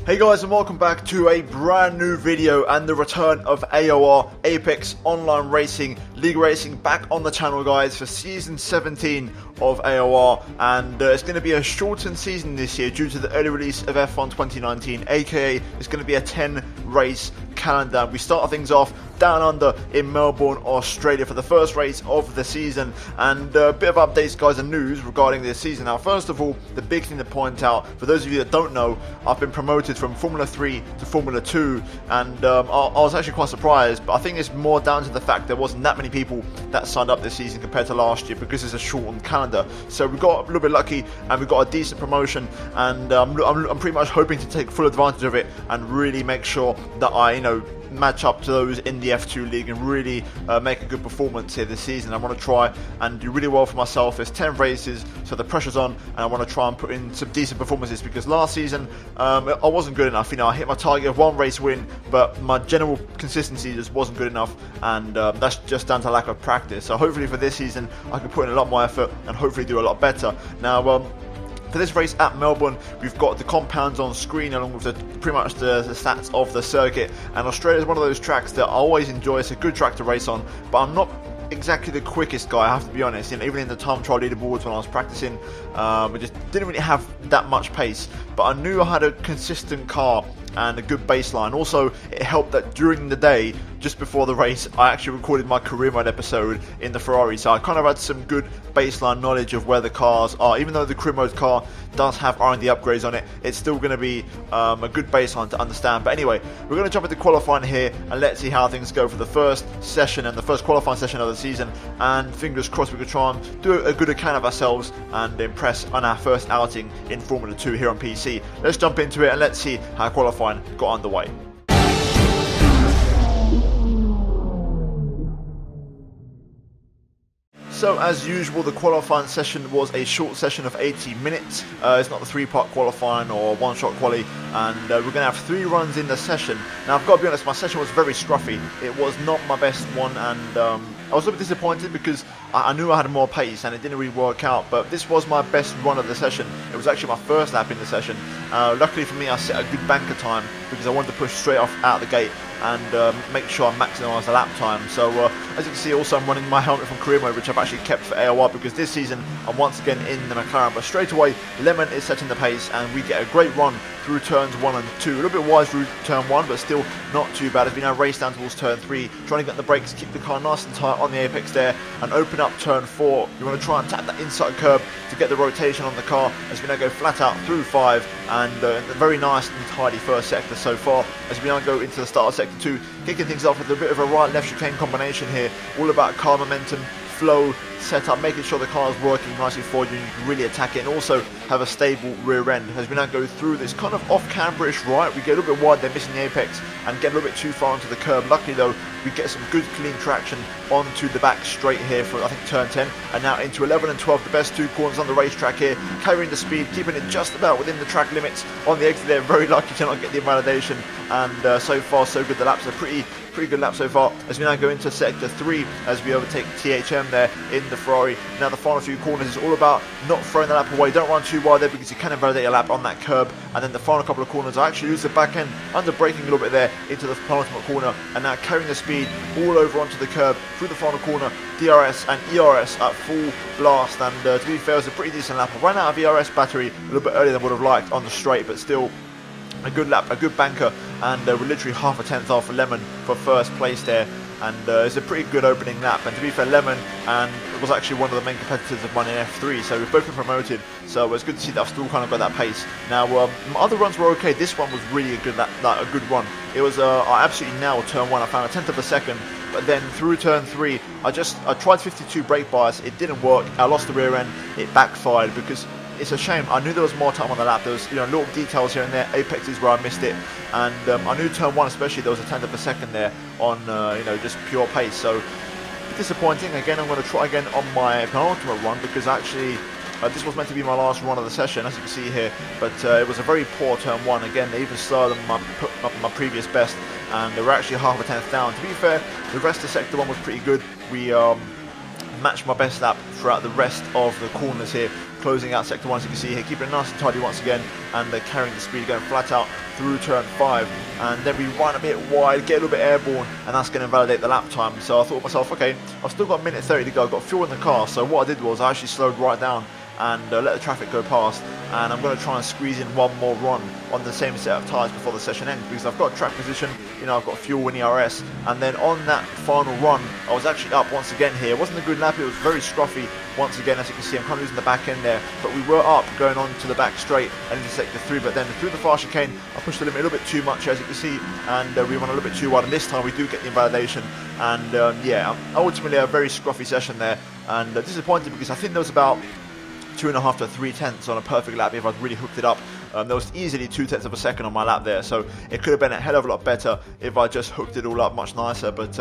Hey guys, and welcome back to a brand new video and the return of AOR, Apex Online Racing, League Racing, back on the channel guys for Season 17 of AOR, and it's going to be a shortened season this year due to the early release of F1 2019, aka it's going to be a 10 race calendar. We start things off down under in Melbourne, Australia for the first race of the season, and a bit of updates guys and news regarding this season. Now first of all, the big thing to point out, for those of you that don't know, I've been promoted from Formula 3 to Formula 2, and I was actually quite surprised, but I think it's more down to the fact there wasn't that many people that signed up this season compared to last year because it's a shortened calendar. So we got a little bit lucky and we got a decent promotion, and I'm pretty much hoping to take full advantage of it and really make sure that I match up to those in the F2 league and really make a good performance here this season. I want to try and do really well for myself. There's 10 races, so the pressure's on, and I want to try and put in some decent performances because last season I wasn't good enough. I hit my target of one race win, but my general consistency just wasn't good enough, and that's just down to lack of practice. So hopefully for this season I can put in a lot more effort and hopefully do a lot better. Now for this race at Melbourne, we've got the compounds on screen along with pretty much the stats of the circuit, and Australia is one of those tracks that I always enjoy. It's a good track to race on, but I'm not exactly the quickest guy, I have to be honest. Even in the time trial leaderboards when I was practicing, I just didn't really have that much pace, but I knew I had a consistent car and a good baseline. Also, it helped that during the day, just before the race, I actually recorded my career mode episode in the Ferrari, so I kind of had some good baseline knowledge of where the cars are. Even though the career mode car does have R&D upgrades on it, it's still going to be a good baseline to understand. But anyway, we're going to jump into qualifying here and let's see how things go for the first session and the first qualifying session of the season, and fingers crossed we can try and do a good account of ourselves and impress on our first outing in Formula 2 here on PC. Let's jump into it and let's see how qualifying got underway. So as usual, the qualifying session was a short session of 80 minutes. It's not the three-part qualifying or one-shot quali, and we're going to have 3 runs in the session. Now I've got to be honest, my session was very scruffy. It was not my best one, and I was a bit disappointed because I knew I had more pace and it didn't really work out, but this was my best run of the session. It was actually my first lap in the session. Luckily for me, I set a good banker time because I wanted to push straight off out the gate and make sure I maximise the lap time. So as you can see, also I'm running my helmet from career mode, which I've actually kept for AOR because this season I'm once again in the McLaren. But straight away, Lemon is setting the pace and we get a great run through turns 1 and 2. A little bit wide through turn 1, but still not too bad as we now race down towards turn 3, trying to get the brakes, keep the car nice and tight on the apex there, and open up turn 4. You want to try and tap that inside curb to get the rotation on the car as we now go flat out through 5, and a very nice and tidy first sector so far as we now go into the start of sector 2, kicking things off with a bit of a right-left chicane combination here, all about car momentum, flow, setup, making sure the car is working nicely for you and you can really attack it, and also have a stable rear end. As we now go through this kind of off-camberish right, we get a little bit wide there, missing the apex, and get a little bit too far onto the curb. Luckily though, we get some good clean traction onto the back straight here for I think turn 10, and now into 11 and 12, the best 2 corners on the racetrack here, carrying the speed, keeping it just about within the track limits on the exit there. Very lucky to not get the invalidation, and so far so good. The laps are pretty good lap so far as we now go into sector 3 as we overtake THM there in the Ferrari. Now the final few corners is all about not throwing the lap away. Don't run too wide there because you can invalidate a lap on that curb, and then the final couple of corners I actually use the back end under braking a little bit there into the penultimate corner, and now carrying the speed all over onto the curb through the final corner. DRS and ERS at full blast, and to be fair, it was a pretty decent lap. I ran out of ERS battery a little bit earlier than I would have liked on the straight, but still a good lap, a good banker, and we're literally half a tenth off Lemon for first place there, and it's a pretty good opening lap. And to be fair, Lemon and was actually one of the main competitors of mine in F3, so we've both been promoted, so it's good to see that I've still kind of got that pace. Now my other runs were okay, this one was really a good run. It was I absolutely nailed turn 1, I found a tenth of a second, but then through turn 3 I tried 52 brake bias, it didn't work, I lost the rear end, it backfired because it's a shame. I knew there was more time on the lap. There was little details here and there, apexes where I missed it, and I knew turn 1 especially there was a tenth of a second there on just pure pace. So disappointing. Again, I'm going to try again on my penultimate run because actually this was meant to be my last run of the session, as you can see here, but it was a very poor turn 1. Again, they even slower than my previous best, and they were actually half a tenth down. To be fair, the rest of sector 1 was pretty good. We matched my best lap throughout the rest of the corners here, closing out sector 1, as you can see here, keeping it nice and tidy once again, and carrying the speed, going flat out through turn 5, and then we run a bit wide, get a little bit airborne, and that's going to invalidate the lap time. So I thought to myself, okay, I've still got a minute 30 to go, I've got fuel in the car, so what I did was I actually slowed right down and let the traffic go past, and I'm going to try and squeeze in one more run on the same set of tyres before the session ends, because I've got track position, I've got fuel in ERS, and then on that final run I was actually up once again here. It wasn't a good lap, it was very scruffy once again. As you can see, I'm kind of losing the back end there, but we were up going on to the back straight and into sector 3, but then through the far chicane I pushed the limit a little bit too much, as you can see, and we went a little bit too wide, and this time we do get the invalidation, and yeah, ultimately a very scruffy session there, and disappointed because I think there was about 2.5 to 3 tenths on a perfect lap if I'd really hooked it up. There was easily 2/10 of a second on my lap there, so it could have been a hell of a lot better if I just hooked it all up much nicer, but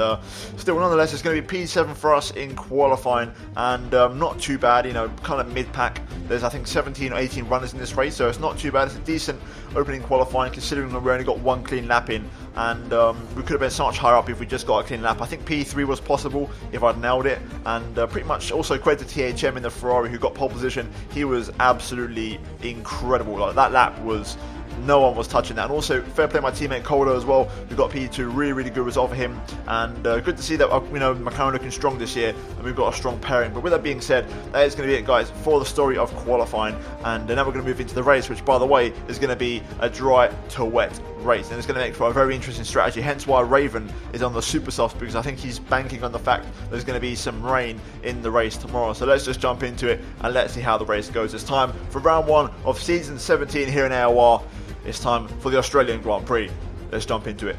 still, nonetheless, it's going to be P7 for us in qualifying, and not too bad, kind of mid-pack. There's, I think, 17 or 18 runners in this race, so it's not too bad. It's a decent opening qualifying, considering that we only got one clean lap in, and we could have been so much higher up if we just got a clean lap. I think P3 was possible if I'd nailed it, and pretty much also credit to THM in the Ferrari who got pole position. He was absolutely incredible. Like, that lap was, no one was touching that. And also fair play my teammate Cola as well, who got P2. Really good result for him, and good to see that McLaren looking strong this year, and we've got a strong pairing. But with that being said, that is going to be it, guys, for the story of qualifying, and now we're going to move into the race, which, by the way, is going to be a dry to wet race, and it's going to make for a very interesting strategy, hence why Raven is on the super softs, because I think he's banking on the fact there's going to be some rain in the race tomorrow. So let's just jump into it and let's see how the race goes. It's time for round 1 of season 17 here in AOR. It's time for the Australian Grand Prix. Let's jump into it.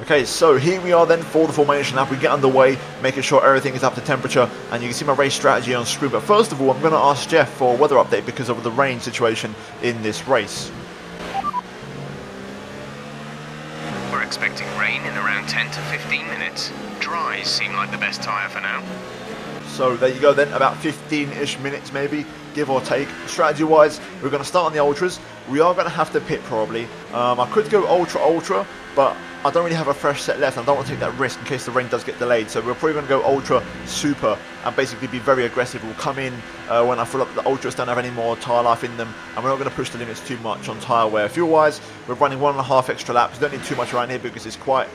Okay, so here we are then for the formation lap. We get underway, making sure everything is up to temperature, and you can see my race strategy on screen. But first of all, I'm going to ask Jeff for a weather update because of the rain situation in this race. We're expecting rain in around 10 to 15 minutes. Dries seem like the best tyre for now. So there you go then, about 15-ish minutes maybe, give or take. Strategy-wise, we're going to start on the ultras. We are going to have to pit probably. I could go ultra, but I don't really have a fresh set left, and I don't want to take that risk in case the rain does get delayed. So we're probably going to go ultra super and basically be very aggressive. We'll come in when I fill up the ultras, don't have any more tyre life in them, and we're not going to push the limits too much on tyre wear. Fuel-wise, we're running 1.5 extra laps. Don't need too much around here because it's quite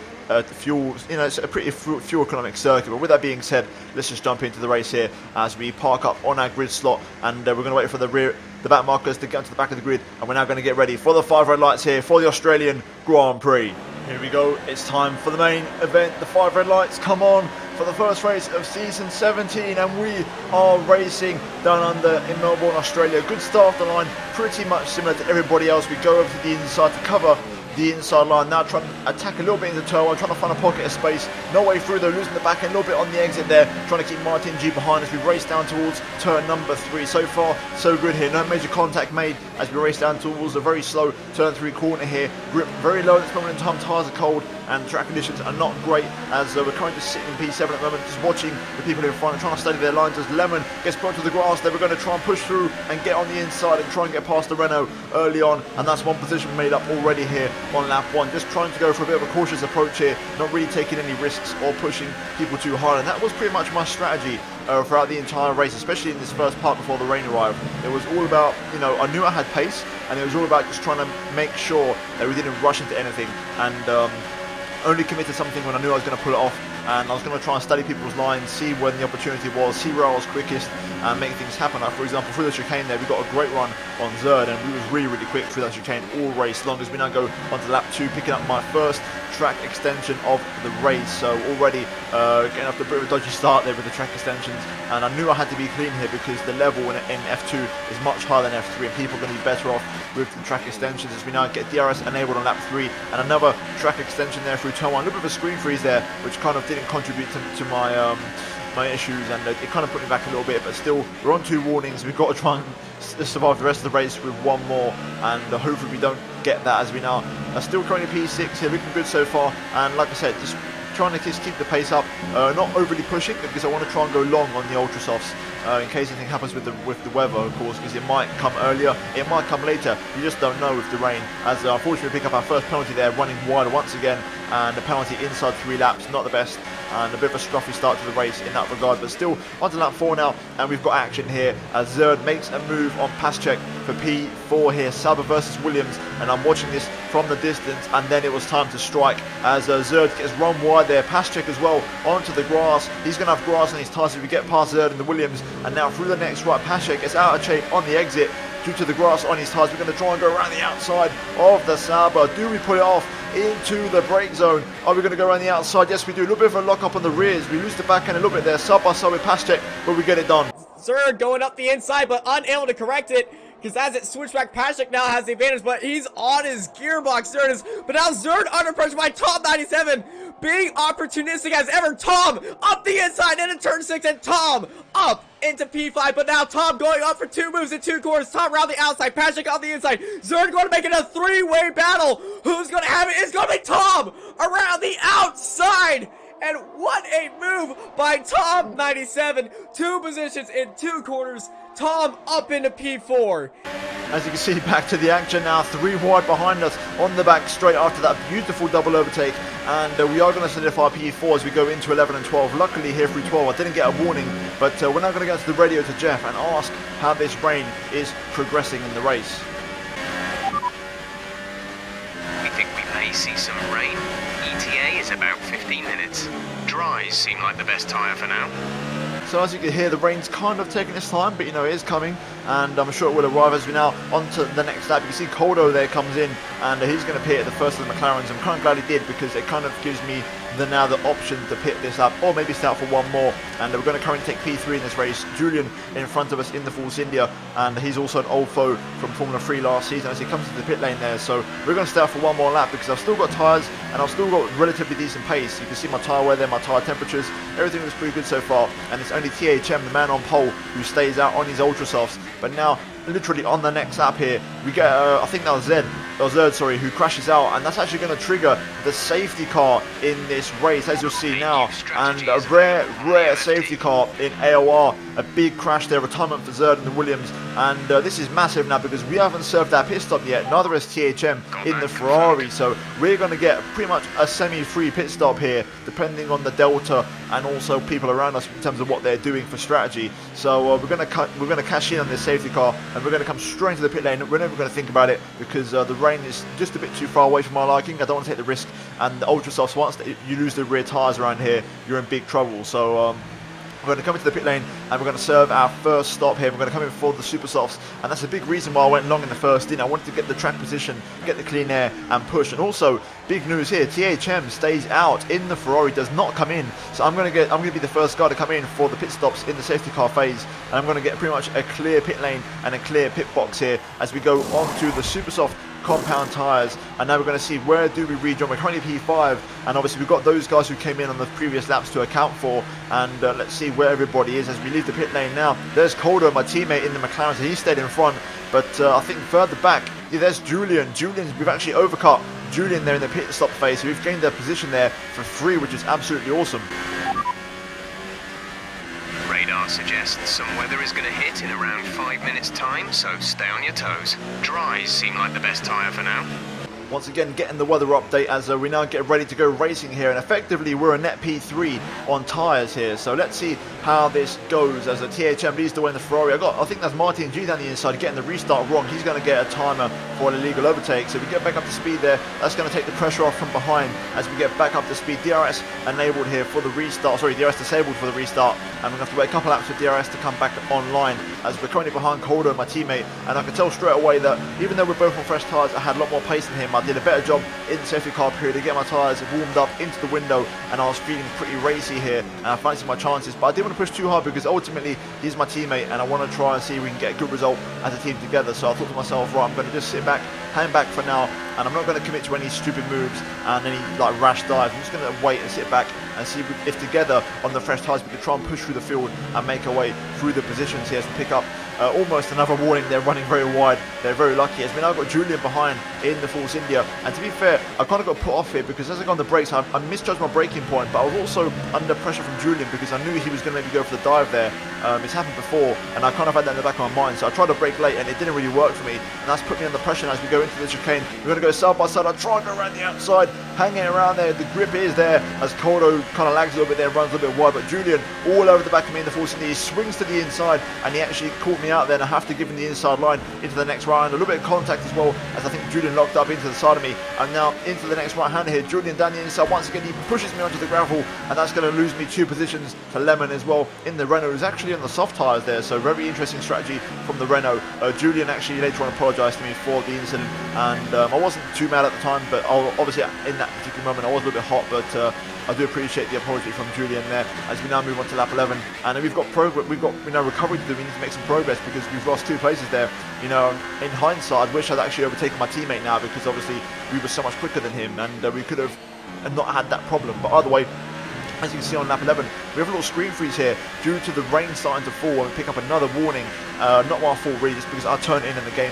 fuel, it's a pretty fuel economic circuit. But with that being said, let's just jump into the race here as we park up on our grid slot, and we're going to wait for the back markers to get onto the back of the grid, and we're now going to get ready for the 5 red lights here for the Australian Grand Prix. Here we go, it's time for the main event, the 5 red lights come on for the first race of season 17, and we are racing down under in Melbourne, Australia. Good start off the line, pretty much similar to everybody else. We go over to the inside to cover the inside line, now trying to attack a little bit into turn 1, trying to find a pocket of space, no way through though, losing the back end a little bit on the exit there, trying to keep Martin G behind as we race down towards turn number 3. So far so good here, no major contact made as we race down towards a very slow turn 3 corner here. Grip very low at this moment in time, tyres are cold and track conditions are not great as we're currently just sitting in P7 at the moment, just watching the people in front and trying to study their lines as Lemon gets put to the grass there. We're going to try and push through and get on the inside and try and get past the Renault early on, and that's one position made up already here on lap 1. Just trying to go for a bit of a cautious approach here, not really taking any risks or pushing people too hard, and that was pretty much my strategy throughout the entire race, especially in this first part before the rain arrived. It was all about, I knew I had pace, and it was all about just trying to make sure that we didn't rush into anything, and only commit to something when I knew I was going to pull it off, and I was going to try and study people's lines, see when the opportunity was, see where I was quickest, and make things happen. Like, for example, through the chicane there, we got a great run on Zerd, and we was really quick through that chicane all race long, as we now go onto lap 2, picking up my first track extension of the race. So already getting off the bit of a dodgy start there with the track extensions, and I knew I had to be clean here because the level in F2 is much higher than F3, and people are going to be better off with the track extensions as we now get DRS enabled on lap 3, and another track extension there through turn 1. A little bit of a screen freeze there, which kind of didn't contribute to my my issues, and it kind of put me back a little bit, but still we're on 2 warnings. We've got to try and survive the rest of the race with 1 more, and hopefully we don't get that, as we now are still currently P6 here, looking good so far. And like I said, just trying to just keep the pace up, not overly pushing, because I want to try and go long on the ultra softs in case anything happens with the weather, of course, because it might come earlier, it might come later, you just don't know with the rain. As unfortunately we pick up our first penalty there, running wide once again, and the penalty inside 3 laps, not the best. and a bit of a scruffy start to the race in that regard, but still on to lap 4 now, and we've got action here as Zerd makes a move on Paschek for P4 here, Sauber versus Williams, and I'm watching this from the distance, and then it was time to strike as Zerd gets run wide there. Paschek as well onto the grass. He's going to have grass on his tyres if we get past Zerd and the Williams, and now through the next right, Paschek gets out of shape on the exit due to the grass on his tyres. We're going to try and go around the outside of the Sauber. Do we pull it off into the brake zone? Are we going to go around the outside? Yes, we do. A little bit of a lock up on the rears. We lose the back end a little bit there, side by side with Paschek, but we get it done. Zerd going up the inside, but unable to correct it, because as it switched back, Paschek now has the advantage, but he's on his gearbox, Zerd is. But now Zerd under pressure by Tom 97, being opportunistic as ever. Tom up the inside into turn 6, and Tom up into P5, but now Tom going up for 2 moves in 2 corners. Tom around the outside, Paschek on the inside. Zerd going to make it a 3-way battle. Who's going to have it? It's going to be Tom around the outside. And what a move by Tom 97. 2 positions in 2 corners. Tom up into P4. As you can see, back to the action now, 3 wide behind us on the back straight after that beautiful double overtake, and we are going to solidify P4 as we go into 11 and 12. Luckily here through 12 I didn't get a warning, but we're now going to go to the radio to Jeff and ask how this rain is progressing in the race. We think we may see some rain. ETA is about 15 minutes. Dries seem like the best tyre for now. So as you can hear, the rain's kind of taking its time, but you know, it is coming, and I'm sure it will arrive as we now on to the next lap. You can see Coldo there comes in, and he's going to pit at the first of the McLarens. I'm kind of glad he did, because it kind of gives me the option to pit this lap, or maybe start for one more. And we're going to currently take P3 in this race. Julian in front of us in the Force India, and he's also an old foe from Formula 3 last season as he comes to the pit lane there. So we're going to start for one more lap, because I've still got tyres and I've still got relatively decent pace. You can see my tyre wear there, my tyre temperatures, everything looks pretty good so far, and it's only THM, the man on pole, who stays out on his ultra softs. But now literally on the next lap here, we get I think that was Zerd, who crashes out, and that's actually going to trigger the safety car in this race, as you'll see now. And a rare safety car in AOR, a big crash there, retirement for Zerd and the Williams, and this is massive now, because we haven't served our pit stop yet, neither has THM in the Ferrari, so we're going to get pretty much a semi-free pit stop here, depending on the delta and also people around us in terms of what they're doing for strategy. So we're going to cash in on this safety car, and we're going to come straight into the pit lane. We're never going to think about it, because the rain is just a bit too far away from my liking. I don't want to take the risk, and the ultra softs, once you lose the rear tyres around here, you're in big trouble. So we're going to come into the pit lane, and we're going to serve our first stop here. We're going to come in for the super softs, and that's a big reason why I went long in the first in. I wanted to get the track position, get the clean air and push. And also big news here, THM stays out in the Ferrari, does not come in. So I'm going to be the first guy to come in for the pit stops in the safety car phase, and I'm going to get pretty much a clear pit lane and a clear pit box here as we go on to the super soft compound tyres. And now we're going to see where do we rejoin. We're currently P5, and obviously we've got those guys who came in on the previous laps to account for, and let's see where everybody is as we leave the pit lane now. There's Coldo, my teammate in the McLaren, so he stayed in front, but I think further back, there's Julian. We've actually overcut Julian there in the pit stop phase, so we've gained their position there for free, which is absolutely awesome. Radar suggests some weather is going to hit in around 5 minutes time, so stay on your toes. Dries seem like the best tyre for now. Once again, getting the weather update as we now get ready to go racing here, and effectively we're a net P3 on tyres here. So let's see how this goes as a THM leads the way in the Ferrari. I think that's Martin G down the inside getting the restart wrong. He's going to get a timer for an illegal overtake. So if we get back up to speed there, that's going to take the pressure off from behind as we get back up to speed. DRS enabled here for the restart, DRS disabled for the restart, and we're going to have to wait a couple laps for DRS to come back online as we're currently behind Coldo, my teammate. And I can tell straight away that even though we're both on fresh tyres, I had a lot more pace than him. I did a better job in the safety car period to get my tyres warmed up into the window, and I was feeling pretty racy here, and I fancied my chances, but I didn't want to push too hard because ultimately he's my teammate and I want to try and see if we can get a good result as a team together. So I thought to myself, right, I'm going to just sit back, hang back for now, and I'm not going to commit to any stupid moves and any rash dives. I'm just going to wait and sit back and see if together on the fresh tyres we can try and push through the field and make our way through the positions here to pick up almost another warning. They're running very wide. They're very lucky as we now got Julian behind in the Force India, and to be fair, I kind of got put off here because as I got on the brakes, I misjudged my braking point, but I was also under pressure from Julian because I knew he was going to maybe go for the dive there, It's happened before, and I kind of had that in the back of my mind, so I tried to brake late, and it didn't really work for me, and that's put me under pressure as we go into the chicane. We're going to go side by side. I try and go around the outside, hanging around there. The grip is there as Koldo kind of lags a little bit there, runs a little bit wide, but Julian all over the back of me in the 40, he swings to the inside, and he actually caught me out there, and I have to give him the inside line into the next round. A little bit of contact as well, as I think Julian locked up into the side of me, and now into the next right hander here. Julian down the inside once again, he pushes me onto the gravel, and that's going to lose me 2 positions to Lemon as well in the Renault. He's actually on the soft tyres there, so very interesting strategy from the Renault. Julian actually later on apologised to me for the incident, and I wasn't too mad at the time, but obviously in that particular moment I was a little bit hot, but I do appreciate the apology from Julian there as we now move on to lap 11, and we've got recovery to do. We need to make some progress because we've lost 2 places there. In hindsight, I wish I'd actually overtaken my teammate now, because obviously we were so much quicker than him, and we could have not had that problem. But either way, as you can see on lap 11, we have a little screen freeze here due to the rain starting to fall, and we pick up another warning. Not my fault really, just because I turned in the game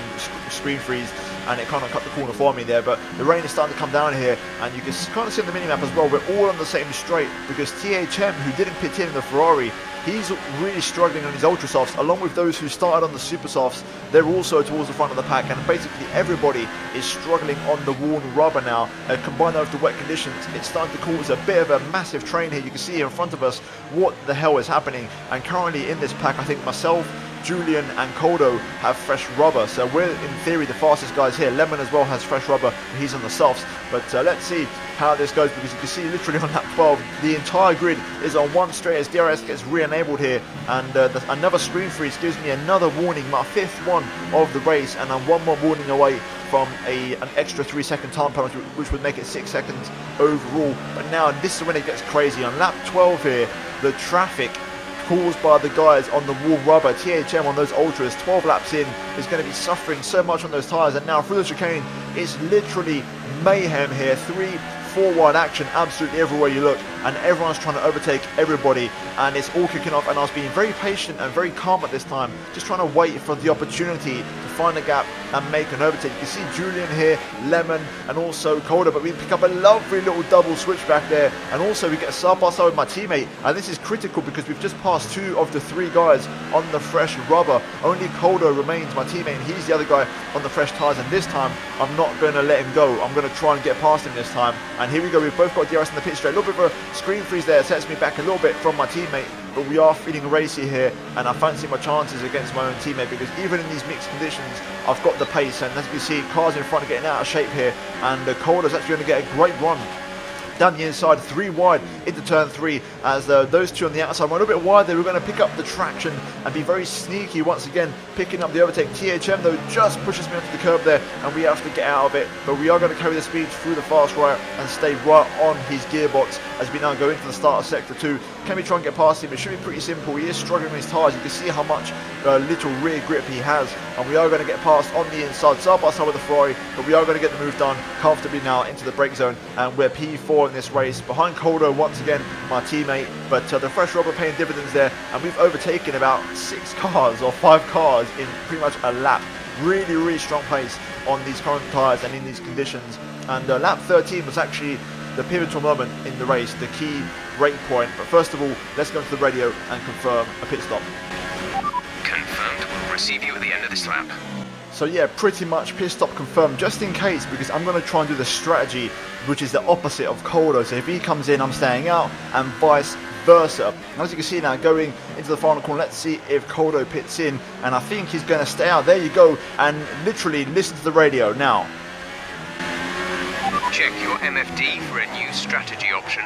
screen freeze, and it kind of cut the corner for me there. But the rain is starting to come down here, and you can kind of see on the minimap as well, we're all on the same straight, because THM, who didn't pit in the Ferrari, he's really struggling on his ultra softs, along with those who started on the super softs. They're also towards the front of the pack, and basically everybody is struggling on the worn rubber now. Combined with the wet conditions, it's starting to cause a bit of a massive train here. You can see in front of us what the hell is happening, and currently in this pack, I think myself, Julian and Koldo have fresh rubber, so we're in theory the fastest guys here. Lemon as well has fresh rubber, and he's on the softs, but let's see how this goes, because you can see literally on lap 12 the entire grid is on one straight as DRS gets re-enabled here, and another screen freeze gives me another warning, my 5th one of the race, and I'm 1 more warning away from an extra 3-second time penalty, which would make it 6 seconds overall. But now this is when it gets crazy. On lap 12 here, the traffic caused by the guys on the warm rubber, THM on those ultras, 12 laps in, is going to be suffering so much on those tyres, and now through the chicane it's literally mayhem here. 3-4 wide action absolutely everywhere you look, and everyone's trying to overtake everybody, and it's all kicking off, and I was being very patient and very calm at this time, just trying to wait for the opportunity to find a gap and make an overtake. You can see Julian here, Lemon, and also Koldo, but we pick up a lovely little double switch back there, and also we get a side by side with my teammate, and this is critical because we've just passed 2 of the 3 guys on the fresh rubber. Only Koldo remains my teammate, and he's the other guy on the fresh tyres, and this time I'm not going to let him go. I'm going to try and get past him this time, and here we go. We've both got DRS in the pit straight. A little bit of a screen freeze there, sets me back a little bit from my teammate, but we are feeling racy here, and I fancy my chances against my own teammate, because even in these mixed conditions I've got the pace, and as you see, cars in front are getting out of shape here, and Koldo's actually going to get a great run down the inside, 3 wide into turn 3, as those 2 on the outside were a little bit wide. They were going to pick up the traction and be very sneaky once again, picking up the overtake. THM though just pushes me onto the curb there, and we have to get out of it, but we are going to carry the speed through the fast right and stay right on his gearbox as we now go into the start of sector 2. Can we try and get past him? It should be pretty simple. He is struggling with his tyres. You can see how much little rear grip he has, and we are going to get past on the inside, side by side with the Ferrari, but we are going to get the move done comfortably now into the brake zone, and we're P4 in this race, behind Koldo once again, my teammate, but the fresh rubber paying dividends there, and we've overtaken about 6 cars or 5 cars in pretty much a lap. Really, really strong pace on these current tyres and in these conditions, and lap 13 was actually the pivotal moment in the race, the key break point. But first of all, let's go to the radio and confirm a pit stop. Confirmed. We'll receive you at the end of this lap. So yeah, pretty much pit stop confirmed, just in case, because I'm going to try and do the strategy which is the opposite of Koldo. So if he comes in, I'm staying out, and vice versa. And as you can see now, going into the final corner, let's see if Koldo pits in, and I think he's going to stay out. There you go, and literally listen to the radio now. Check your MFD for a new strategy option.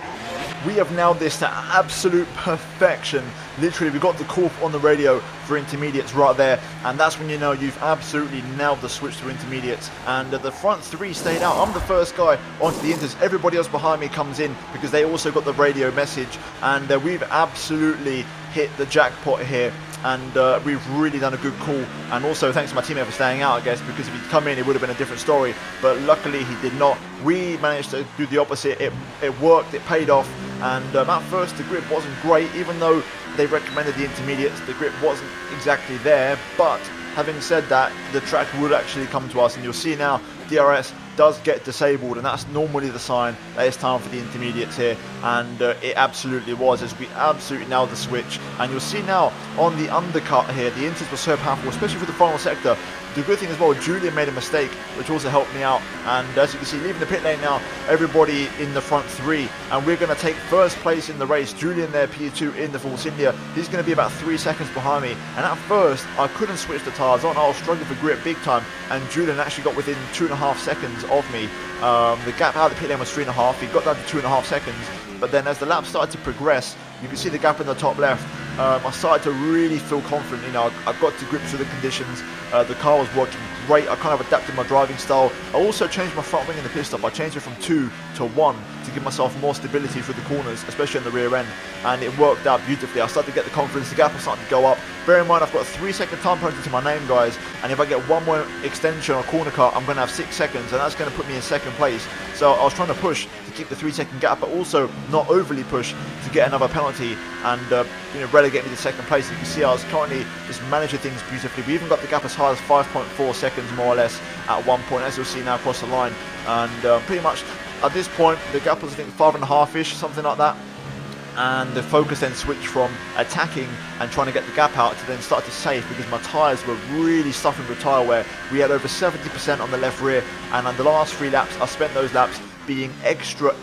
We have nailed this to absolute perfection. Literally, we got the call on the radio for intermediates right there, and that's when you know you've absolutely nailed the switch to intermediates. And the front 3 stayed out. I'm the first guy onto the inters. Everybody else behind me comes in because they also got the radio message, and we've absolutely hit the jackpot here. And we've really done a good call, and also thanks to my teammate for staying out, I guess, because if he'd come in it would have been a different story, but luckily he did not. We managed to do the opposite. It worked, it paid off, and at first the grip wasn't great. Even though they recommended the intermediates, the grip wasn't exactly there, but having said that, the track would actually come to us, and you'll see now DRS does get disabled, and that's normally the sign that it's time for the intermediates here, and it absolutely was, as we absolutely nailed the switch. And you'll see now on the undercut here, the inters were so powerful, especially for the final sector. The good thing as well, Julian made a mistake, which also helped me out. And as you can see, leaving the pit lane now, everybody in the front three. And we're going to take first place in the race. Julian there, P2 in the Force India. He's going to be about 3 seconds behind me. And at first, I couldn't switch the tyres on. I was struggling for grip big time. And Julian actually got within 2.5 seconds of me. The gap out of the pit lane was 3.5. He got down to 2.5 seconds. But then as the lap started to progress, you can see the gap in the top left. I started to really feel confident. You know, I got to grips with the conditions. The car was working great. I kind of adapted my driving style. I also changed my front wing in the pit stop. I changed it from 2 to 1 to give myself more stability through the corners, especially on the rear end. And it worked out beautifully. I started to get the confidence. The gap was starting to go up. Bear in mind, I've got a 3-second time penalty to my name, guys. And if I get one more extension on corner car, I'm going to have 6 seconds. And that's going to put me in second place. So I was trying to push to keep the 3-second gap, but also not overly push to get another penalty and relegate me to second place. You can see I was currently just managing things beautifully. We even got the gap as high as 5.4 seconds more or less at one point, as you'll see now across the line. And pretty much at this point the gap was, I think, 5.5-ish, something like that. And the focus then switched from attacking and trying to get the gap out to then start to save, because my tyres were really suffering with tyre wear. We had over 70% on the left rear, and on the last 3 laps I spent those laps being extra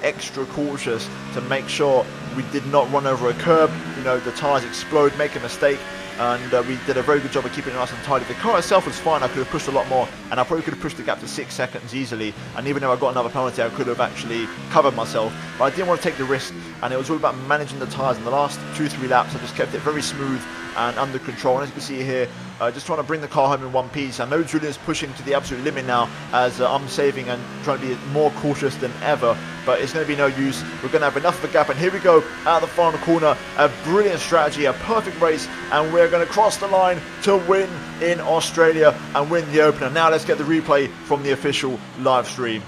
cautious to make sure we did not run over a curb, the tyres explode, make a mistake. And we did a very good job of keeping it nice and tidy. The car itself was fine. I could have pushed a lot more, and I probably could have pushed the gap to 6 seconds easily, and even though I got another penalty, I could have actually covered myself, but I didn't want to take the risk. And it was all about managing the tyres. In the last 2-3 laps I just kept it very smooth and under control, and as you can see here, just trying to bring the car home in one piece. I know Julian's pushing to the absolute limit now, as I'm saving and trying to be more cautious than ever, but it's going to be no use. We're going to have enough of a gap, and here we go out of the final corner. A brilliant strategy, a perfect race, and we're going to cross the line to win in Australia and win the opener. Now let's get the replay from the official live stream.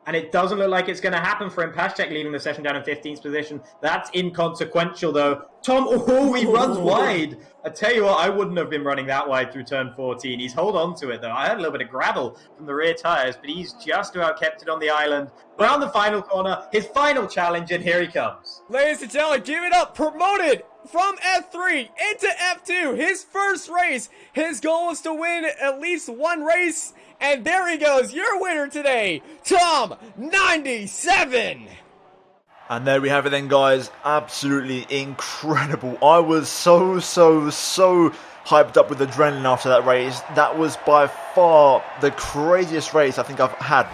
And it doesn't look like it's going to happen for him. Pashek leaving the session down in 15th position. That's inconsequential, though. Tom, he runs wide. I tell you what, I wouldn't have been running that wide through turn 14. He's hold on to it, though. I had a little bit of gravel from the rear tyres, but he's just about kept it on the island. Around the final corner, his final challenge, and here he comes. Ladies and gentlemen, give it up. Promoted from F3 into F2. His first race. His goal is to win at least one race. And there he goes, your winner today, Tom 97. And there we have it then, guys. Absolutely incredible. I was so hyped up with adrenaline after that race. That was by far the craziest race I think I've had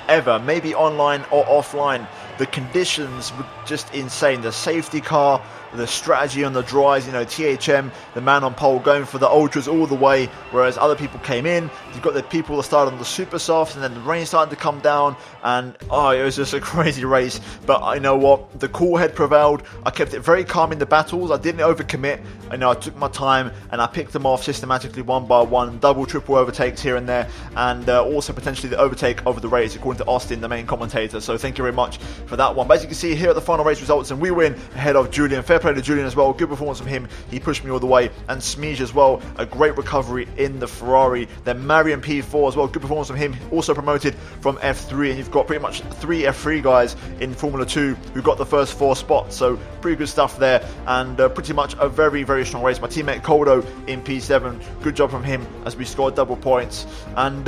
ever, maybe online or offline. The conditions were just insane. The safety car, the strategy on the dries, THM, the man on pole going for the ultras all the way, whereas other people came in. You've got the people that started on the super softs, and then the rain started to come down, and it was just a crazy race. But you know what? The cool head prevailed. I kept it very calm in the battles. I didn't overcommit. I took my time, and I picked them off systematically one by one, double, triple overtakes here and there, and also potentially the overtake over the race, according to Austin, the main commentator. So thank you very much for that one. But as you can see here at the final race results, and we win ahead of Julian. Fair play to Julian as well. Good performance from him. He pushed me all the way. And Smege as well. A great recovery in the Ferrari. Then Marion P4 as well. Good performance from him. Also promoted from F3. And you've got pretty much 3 F3 guys in Formula 2 who got the first 4 spots. So pretty good stuff there. And pretty much a very strong race. My teammate Coldo in P7. Good job from him as we scored double points. And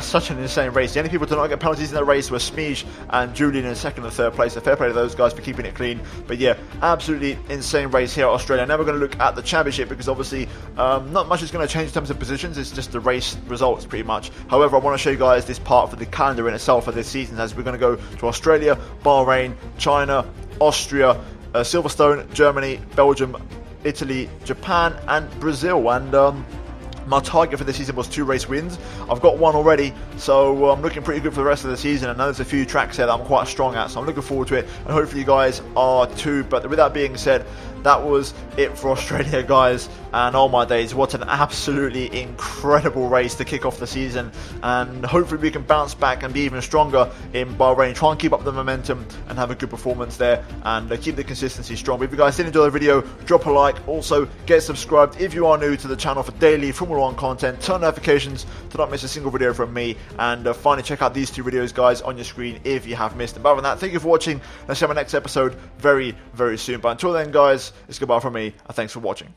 such an insane race. The only people to not get penalties in that race were Smege and Julian in second and third place. So fair play to those guys for keeping it clean. But yeah, absolutely insane race here at Australia. Now we're going to look at the championship, because obviously not much is going to change in terms of positions. It's just the race results pretty much. However, I want to show you guys this part for the calendar in itself for this season, as we're going to go to Australia, Bahrain, China, Austria, Silverstone, Germany, Belgium, Italy, Japan and Brazil. And my target for this season was 2 race wins. I've got 1 already, so I'm looking pretty good for the rest of the season. I know there's a few tracks here that I'm quite strong at, so I'm looking forward to it, and hopefully you guys are too. But with that being said, that was it for Australia, guys, and oh my days, what an absolutely incredible race to kick off the season. And hopefully we can bounce back and be even stronger in Bahrain. Try and keep up the momentum and have a good performance there, and keep the consistency strong. But if you guys did enjoy the video, drop a like. Also get subscribed if you are new to the channel for daily Formula Formula 1 content, turn notifications to not miss a single video from me, and finally check out these 2 videos, guys, on your screen if you have missed them. But other than that, thank you for watching. Let's see you on my next episode very, very soon. But until then, guys, it's goodbye from me, and thanks for watching.